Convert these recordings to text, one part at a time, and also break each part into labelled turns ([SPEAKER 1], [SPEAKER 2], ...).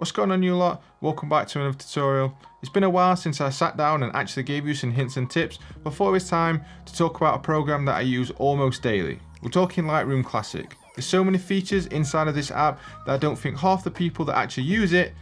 [SPEAKER 1] What's going on, you lot? Welcome back to another tutorial. It's been a while since I sat down and actually gave you some hints and tips, but thought it was time to talk about a program that I use almost daily. We're talking Lightroom Classic. There's so many features inside of this app that I don't think half the people that actually use it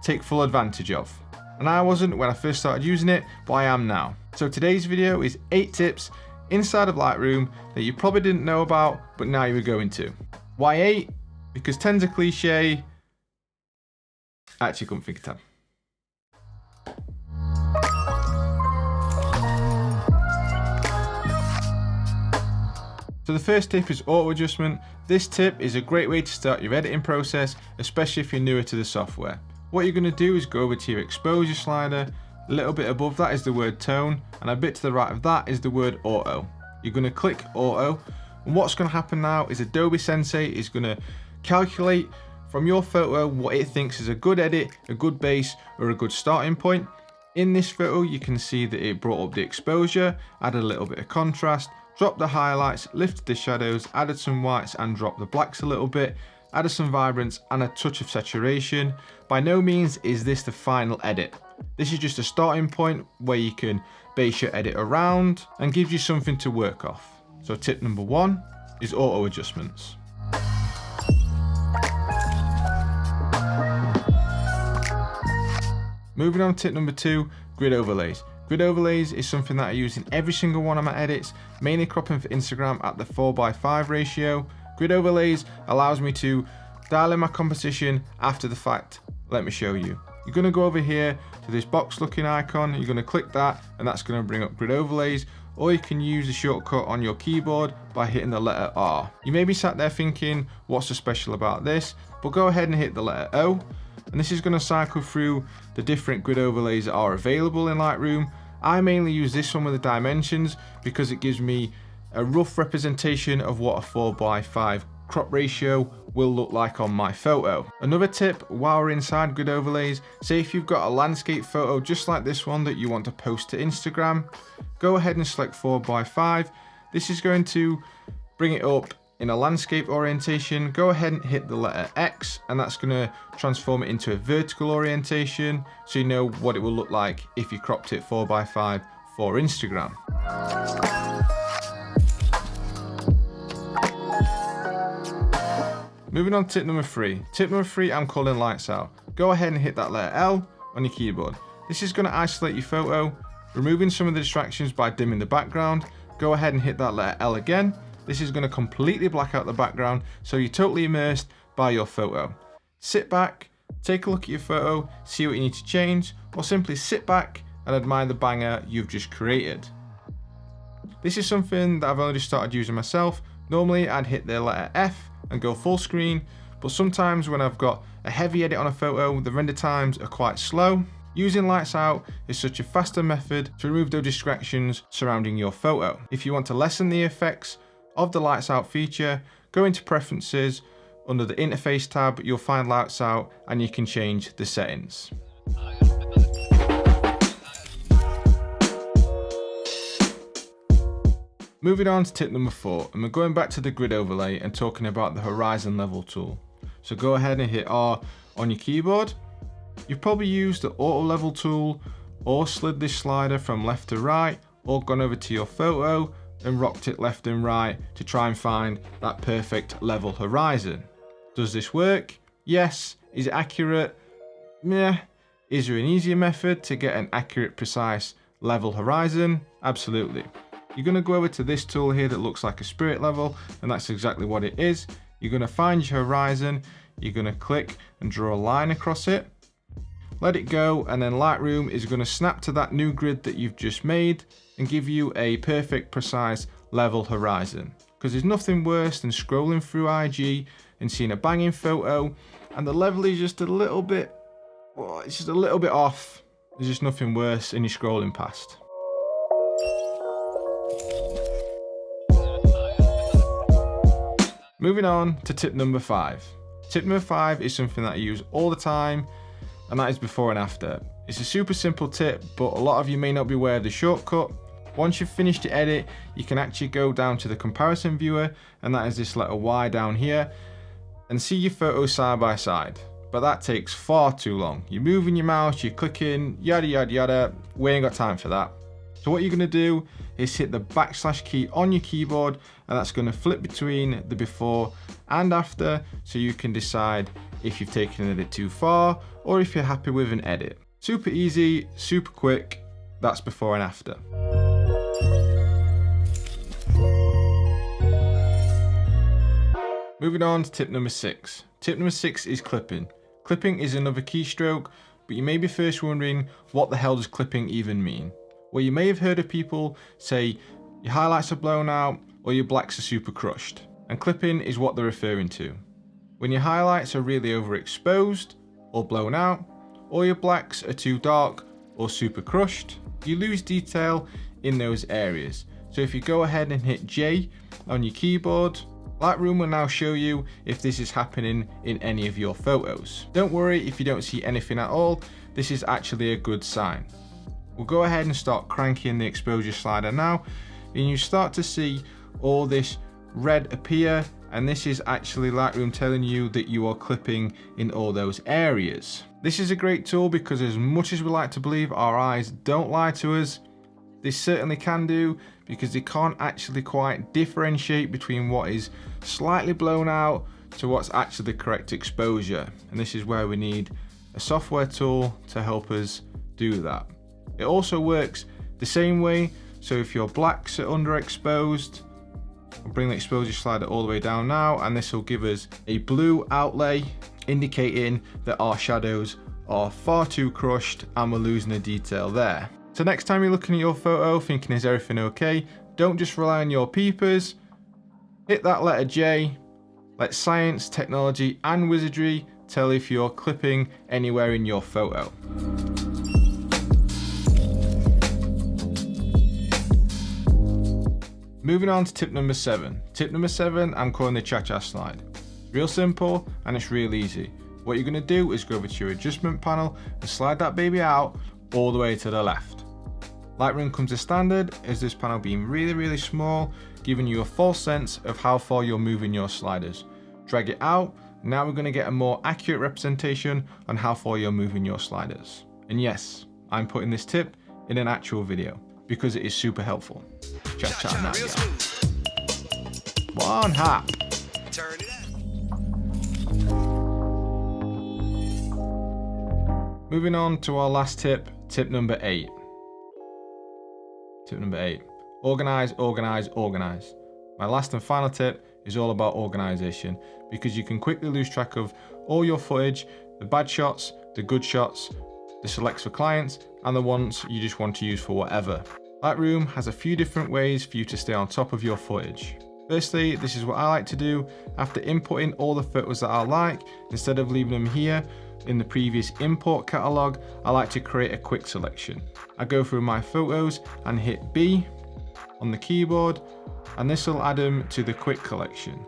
[SPEAKER 1] take full advantage of. And I wasn't when I first started using it, but I am now. So today's video is 8 tips inside of Lightroom that you probably didn't know about, but now you're going to. Why 8? Because 10's a cliche. I actually couldn't think of 10. So the first tip is auto adjustment. This tip is a great way to start your editing process, especially if you're newer to the software. What you're going to do is go over to your exposure slider. A little bit above that is the word tone, and a bit to the right of that is the word auto. You're going to click auto, and what's going to happen now is Adobe Sensei is going to calculate from your photo what it thinks is a good edit, a good base, or a good starting point. In this photo, you can see that it brought up the exposure, added a little bit of contrast, dropped the highlights, lifted the shadows, added some whites and dropped the blacks a little bit, added some vibrance and a touch of saturation. By no means is this the final edit. This is just a starting point where you can base your edit around and gives you something to work off. So tip number 1 is auto adjustments. Moving on to tip number 2, grid overlays. Grid overlays is something that I use in every single one of my edits, mainly cropping for Instagram at the 4:5 ratio. Grid overlays allows me to dial in my composition after the fact. Let me show you. You're going to go over here to this box looking icon, you're going to click that and that's going to bring up grid overlays, or you can use the shortcut on your keyboard by hitting the letter R. You may be sat there thinking, what's so special about this? But go ahead and hit the letter O. And this is going to cycle through the different grid overlays that are available in Lightroom. I mainly use this one with the dimensions because it gives me a rough representation of what a 4:5 crop ratio will look like on my photo. Another tip while we're inside grid overlays, say if you've got a landscape photo just like this one that you want to post to Instagram, go ahead and select 4:5. This is going to bring it up in a landscape orientation. Go ahead and hit the letter X and that's going to transform it into a vertical orientation so you know what it will look like if you cropped it 4:5 for Instagram. Moving on to tip number 3. Tip number 3 I'm calling lights out. Go ahead and hit that letter L on your keyboard. This is going to isolate your photo, removing some of the distractions by dimming the background. Go ahead and hit that letter L again. This is going to completely black out the background so you're totally immersed by your photo. Sit back, take a look at your photo, see what you need to change, or simply sit back and admire the banger you've just created. This is something that I've only just started using myself. Normally I'd hit the letter F and go full screen, but sometimes when I've got a heavy edit on a photo, the render times are quite slow. Using lights out is such a faster method to remove those distractions surrounding your photo. If you want to lessen the effects of the lights out feature, go into preferences. Under the interface tab, you'll find lights out and you can change the settings. Moving on to tip number 4, and we're going back to the grid overlay and talking about the horizon level tool. So go ahead and hit R on your keyboard. You've probably used the auto level tool or slid this slider from left to right, or gone over to your photo and rocked it left and right to try and find that perfect level horizon. Does this work? Yes. Is it accurate? Meh. Is there an easier method to get an accurate, precise level horizon? Absolutely. You're going to go over to this tool here that looks like a spirit level, and that's exactly what it is. You're going to find your horizon, you're going to click and draw a line across it, let it go, and then Lightroom is going to snap to that new grid that you've just made and give you a perfect, precise level horizon. Because there's nothing worse than scrolling through IG and seeing a banging photo and the level is just a little bit, oh, it's just a little bit off. There's just nothing worse and you're scrolling past. Moving on to tip number 5. Tip number 5 is something that I use all the time, and that is before and after. It's a super simple tip, but a lot of you may not be aware of the shortcut. Once you've finished your edit, you can actually go down to the comparison viewer, and that is this letter Y down here, and see your photos side by side. but that takes far too long. You're moving your mouse, you're clicking, yada yada yada. We ain't got time for that. So what you're gonna do is hit the # key on your keyboard, and that's gonna flip between the before and after, so you can decide if you've taken an edit too far or if you're happy with an edit. Super easy, super quick. That's before and after. Moving on to tip number 6. Tip number 6 is clipping. Clipping is another keystroke, but you may be first wondering, what the hell does clipping even mean? Well, you may have heard of people say your highlights are blown out or your blacks are super crushed. And clipping is what they're referring to. When your highlights are really overexposed or blown out, or your blacks are too dark or super crushed, you lose detail in those areas. So if you go ahead and hit J on your keyboard, Lightroom will now show you if this is happening in any of your photos. Don't worry if you don't see anything at all, this is actually a good sign. We'll go ahead and start cranking the exposure slider now, and you start to see all this red appear, and this is actually Lightroom telling you that you are clipping in all those areas. This is a great tool because as much as we like to believe our eyes don't lie to us, they certainly can do, because they can't actually quite differentiate between what is slightly blown out to what's actually the correct exposure. And this is where we need a software tool to help us do that. It also works the same way, so if your blacks are underexposed, I'll bring the exposure slider all the way down now, and this will give us a blue outlay indicating that our shadows are far too crushed and we're losing the detail there. So next time you're looking at your photo thinking is everything okay, don't just rely on your peepers, hit that letter J, let science, technology and wizardry tell if you're clipping anywhere in your photo. Moving on to tip number 7. Tip number 7, I'm calling the cha-cha slide. Real simple and it's real easy. What you're gonna do is go over to your adjustment panel and slide that baby out all the way to the left. Lightroom comes as standard as this panel being really small, giving you a false sense of how far you're moving your sliders. Drag it out, now we're gonna get a more accurate representation on how far you're moving your sliders. And yes, I'm putting this tip in an actual video because it is super helpful. Cha-cha now, y'all. One hop. Turn it up. Moving on to our last tip, tip number 8. Tip number 8, organize, organize, organize. My last and final tip is all about organization, because you can quickly lose track of all your footage, the bad shots, the good shots, the selects for clients, and the ones you just want to use for whatever. Lightroom has a few different ways for you to stay on top of your footage. Firstly, this is what I like to do. After inputting all the photos that I like, instead of leaving them here in the previous import catalog, I like to create a quick selection. I go through my photos and hit B on the keyboard, and this will add them to the quick collection.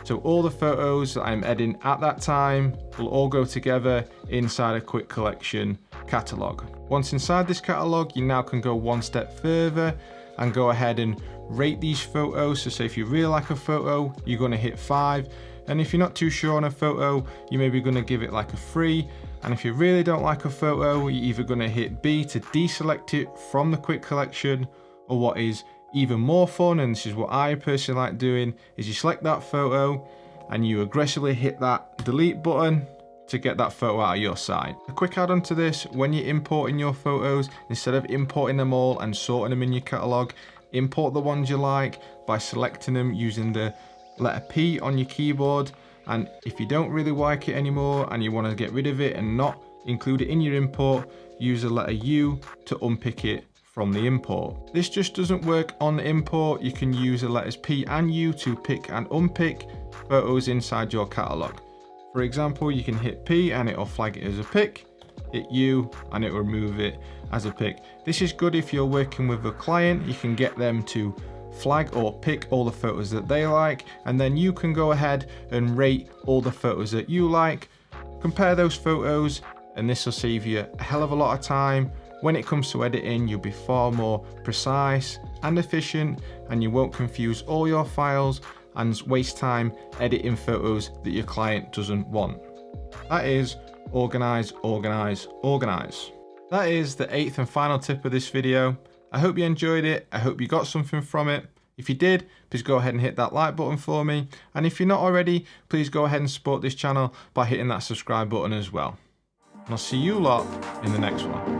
[SPEAKER 1] So all the photos that I'm editing at that time will all go together inside a quick collection catalog. Once inside this catalog, you now can go one step further and go ahead and rate these photos. So say if you really like a photo, you're going to hit 5. And if you're not too sure on a photo, you may be going to give it like a 3. And if you really don't like a photo, you're either going to hit B to deselect it from the quick collection, or what is even more fun, and this is what I personally like doing, is you select that photo and you aggressively hit that delete button to get that photo out of your site. A quick add-on to this, when you're importing your photos, instead of importing them all and sorting them in your catalog, import the ones you like by selecting them using the letter P on your keyboard. And if you don't really like it anymore and you want to get rid of it and not include it in your import, use the letter U to unpick it from the import. This just doesn't work on the import. You can use the letters P and U to pick and unpick photos inside your catalog. For example, you can hit P and it'll flag it as a pick, hit U and it will remove it as a pick. This is good if you're working with a client. You can get them to flag or pick all the photos that they like, and then you can go ahead and rate all the photos that you like, compare those photos, and this will save you a hell of a lot of time. When it comes to editing, you'll be far more precise and efficient, and you won't confuse all your files and waste time editing photos that your client doesn't want. That is organize, organize, organize. That is the 8th and final tip of this video. I hope you enjoyed it. I hope you got something from it. If you did, please go ahead and hit that like button for me. And if you're not already, please go ahead and support this channel by hitting that subscribe button as well. And I'll see you lot in the next one.